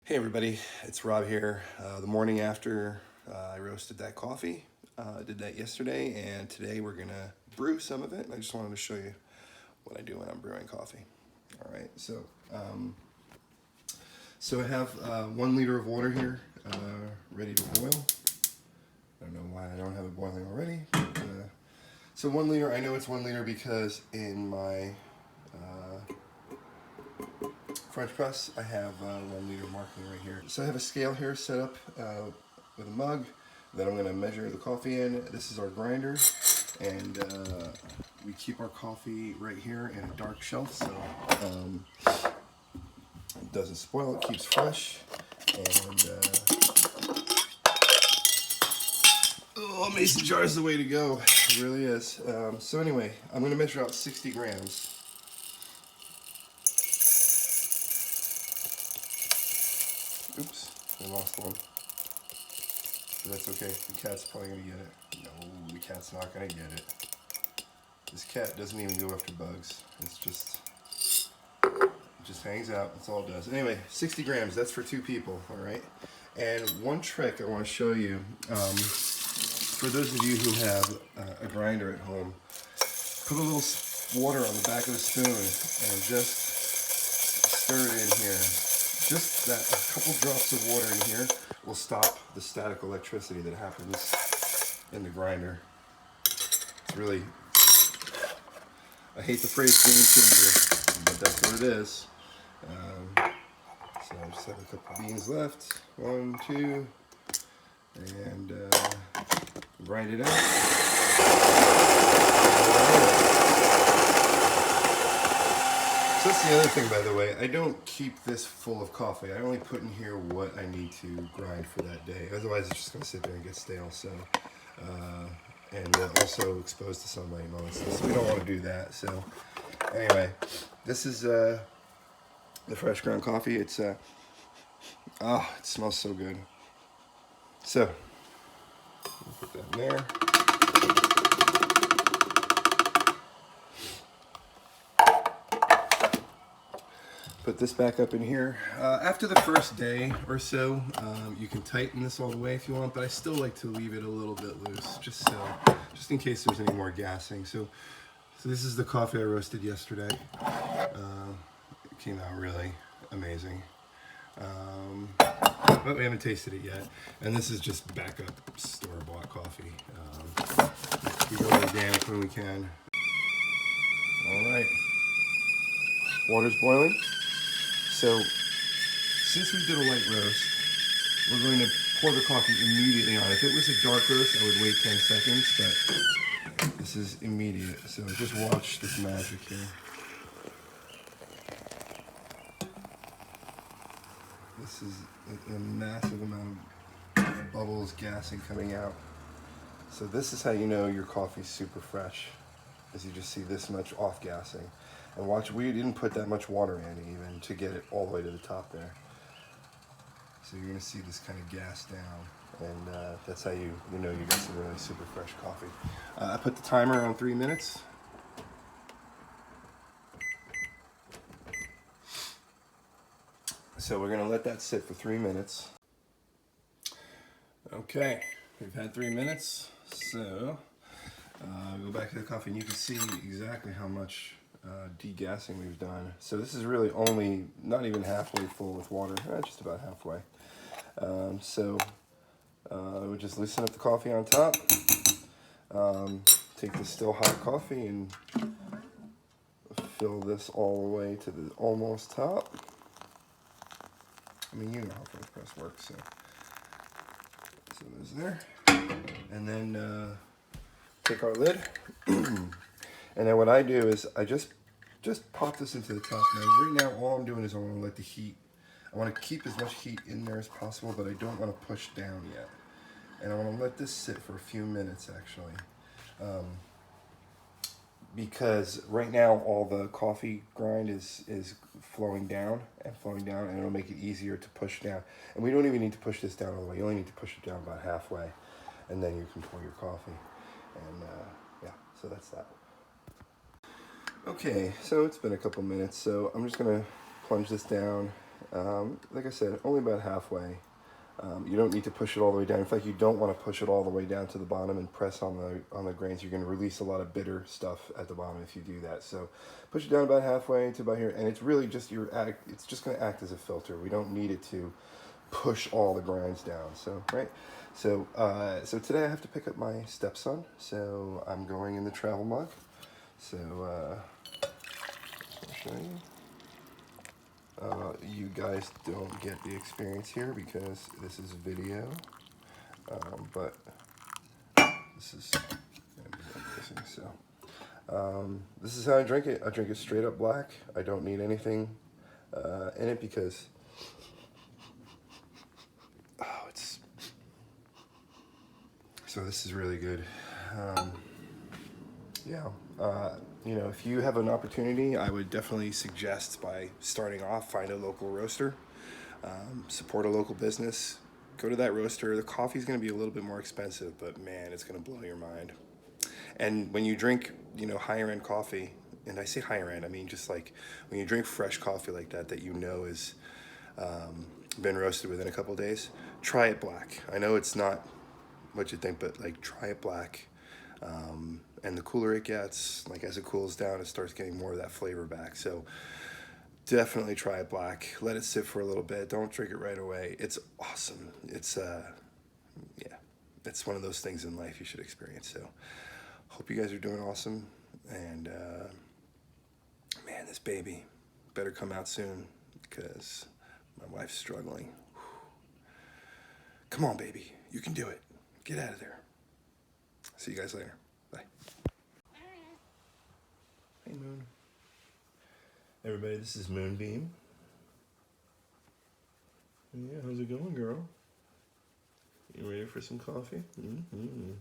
Hey everybody, it's Rob here. The morning after I roasted that coffee, I did that yesterday, and today we're gonna brew some of it. I just wanted to show you what I do when I'm brewing coffee. All right, so I have 1 liter of water here, ready to boil. I don't know why I don't have it boiling already. So 1 liter, I know it's 1 liter because in my French press, I have 1 liter marking right here. So I have a scale here set up with a mug that I'm going to measure the coffee in. This is our grinder, and we keep our coffee right here in a dark shelf so it doesn't spoil, it keeps fresh. And oh, mason jar is the way to go. It really is. So anyway, I'm going to measure out 60 grams. Oops, I lost one. But that's okay. The cat's probably gonna get it. No, the cat's not gonna get it. This cat doesn't even go after bugs. It just hangs out. That's all it does. Anyway, 60 grams. That's for 2 people. All right. And one trick I want to show you, for those of you who have a grinder at home, put a little water on the back of the spoon and just stir it in here. Just that, a couple drops of water in here will stop the static electricity that happens in the grinder. It's really, I hate the phrase game changer, but that's what it is. So I just have a couple beans left. 1, 2, and grind it out. So that's the other thing, by the way. I don't keep this full of coffee. I only put in here what I need to grind for that day. Otherwise, it's just going to sit there and get stale. So, and also exposed to sunlight and all that stuff. So we don't want to do that. So, anyway, this is the fresh ground coffee. It's it smells so good. So, put that in there. Put this back up in here. After the first day or so, you can tighten this all the way if you want, but I still like to leave it a little bit loose, just in case there's any more gassing. So this is the coffee I roasted yesterday. It came out really amazing, but we haven't tasted it yet. And this is just backup store-bought coffee. We go organic when we can. All right, water's boiling. So, since we did a light roast, we're going to pour the coffee immediately on. If it was a dark roast, I would wait 10 seconds, but this is immediate. So just watch this magic here. This is a massive amount of bubbles, gassing coming out. So this is how you know your coffee's super fresh, as you just see this much off gassing. And watch, we didn't put that much water in even to get it all the way to the top there. So you're gonna see this kind of gas down, and that's how you know you got some really super fresh coffee. I put the timer on 3 minutes. So we're gonna let that sit for 3 minutes. Okay, we've had 3 minutes. So go back to the coffee, and you can see exactly how much degassing we've done. So this is really only not even halfway full with water, just about halfway. We just loosen up the coffee on top, take the still hot coffee and fill this all the way to the almost top. I mean, you know how French press works, so there's there. And then take our lid. And then what I do is I just pop this into the top. Now, right now, all I'm doing is I want to let the heat, I want to keep as much heat in there as possible, but I don't want to push down yet. And I want to let this sit for a few minutes, actually. Because right now, all the coffee grind is flowing down, and it'll make it easier to push down. And we don't even need to push this down all the way. You only need to push it down about halfway, and then you can pour your coffee. And yeah, so that's that. Okay, so it's been a couple minutes, so I'm just gonna plunge this down Like I said, only about halfway. You don't need to push it all the way down. In fact, you don't want to push it all the way down to the bottom and press on the grains. You're going to release a lot of bitter stuff at the bottom if you do that. So push it down about halfway to about here, and it's really just it's just going to act as a filter. We don't need it to push all the grinds down. So right. So today I have to pick up my stepson. So I'm going in the travel mug. So I'll show you. You guys don't get the experience here because this is video, but this is amazing. So this is how I drink it. I drink it straight up black. I don't need anything in it because it's so this is really good. Yeah. You know, if you have an opportunity, I would definitely suggest by starting off, find a local roaster, support a local business, go to that roaster. The coffee's going to be a little bit more expensive, but man, it's going to blow your mind. And when you drink, you know, higher end coffee, and I say higher end, I mean just like when you drink fresh coffee like that, that you know is been roasted within a couple of days, try it black. I know it's not what you think, but like try it black. And the cooler it gets, like as it cools down, it starts getting more of that flavor back. So definitely try it black. Let it sit for a little bit. Don't drink it right away. It's awesome. It's yeah, it's one of those things in life you should experience. So hope you guys are doing awesome. And man, this baby better come out soon because my wife's struggling. Come on, baby. You can do it. Get out of there. See you guys later. Bye. Hey, Moon. Everybody, this is Moonbeam. Yeah, how's it going, girl? You ready for some coffee? Mm-hmm.